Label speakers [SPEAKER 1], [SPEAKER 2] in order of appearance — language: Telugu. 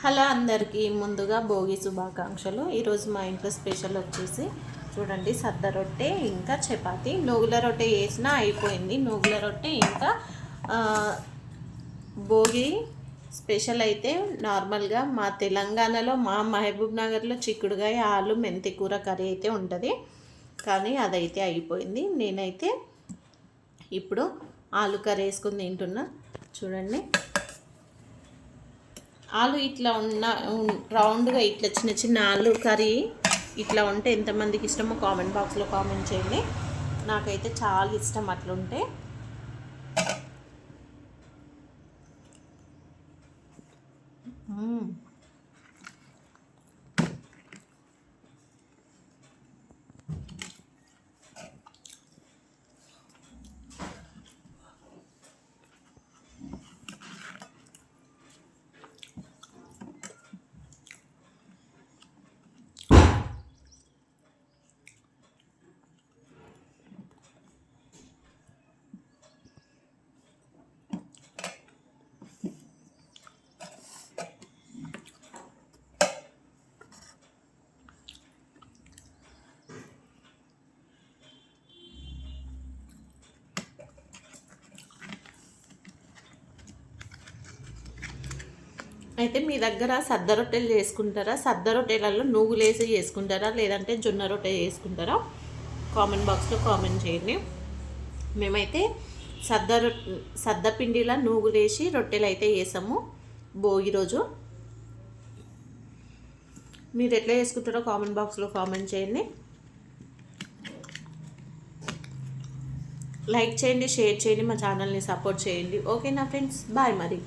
[SPEAKER 1] హలో అందరికీ ముందుగా భోగి శుభాకాంక్షలు. ఈరోజు మా ఇంట్లో స్పెషల్ వచ్చేసి చూడండి, సద్ద రొట్టె ఇంకా చపాతి. నువ్వుల రొట్టె వేసినా అయిపోయింది. నువ్వుల రొట్టె ఇంకా భోగి స్పెషల్ అయితే నార్మల్గా మా తెలంగాణలో మా మహబూబ్ నగర్లో చిక్కుడుగాయ ఆలు మెంతి కూర కర్రీ అయితే ఉంటుంది, కానీ అదైతే అయిపోయింది. నేనైతే ఇప్పుడు ఆలు కర్రీ వేసుకుని తింటున్నా. చూడండి, ఆలు ఇట్లా ఉన్న రౌండ్గా ఇట్లా చిన్న చిన్న ఆలు కర్రీ ఇట్లా ఉంటే ఎంతమందికి ఇష్టమో కామెంట్ బాక్స్లో కామెంట్ చేయండి. నాకైతే చాలా ఇష్టం అట్లుంటే. అయితే మీ దగ్గర సద్ద రొట్టెలు చేసుకుంటారా? సద్ద రొట్టెలలో నువ్వులు వేసి చేసుకుంటారా, లేదంటే జొన్న రొట్టె చేసుకుంటారా? కామెంట్ బాక్స్లో కామెంట్ చేయండి. మేమైతే సద్ద పిండిలా నువ్వులు వేసి రొట్టెలు అయితే వేసాము భోగి రోజు. మీరు ఎట్లా చేసుకుంటారో కామెంట్ బాక్స్లో కామెంట్ చేయండి. లైక్ చేయండి, షేర్ చేయండి, మా ఛానల్ని సపోర్ట్ చేయండి. ఓకేనా ఫ్రెండ్స్, బాయ్ మరి.